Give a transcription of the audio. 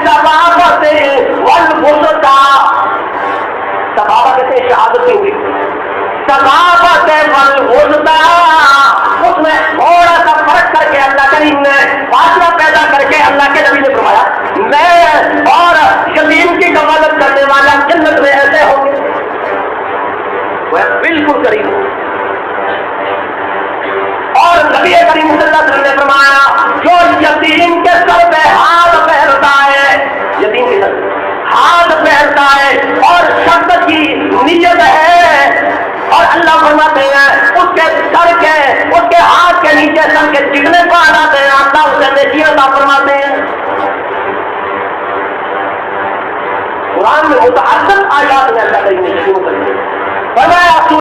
سبابت والوسطى، سبابت سے شہادت ہوئی، سبابت والوسطى، اس میں تھوڑا سا فرق کر کے اللہ کریم نے فاصلہ پیدا کر کے اللہ کے نبی نے فرمایا میں اور یتیم کی کفالت کرنے والا جنت میں ایسے ہوں گے، وہ بالکل قریب. اور نبی کریم صلی اللہ علیہ وسلم نے فرمایا جو یتیم کے سر پہ ہاتھ پھیرتا ہے، یتیم کے سر ہاتھ پھیرتا ہے اور شفقت کی نیت ہے، اور اللہ فرماتے ہیں اس کے سر کے اس کے ہاتھ کے نیچے سر کے چکنے کو آتے ہیں، اللہ اسے نیکی عطا فرماتے ہیں. قرآن میں متعدد آیات میں اللہ کریم نے فرمایا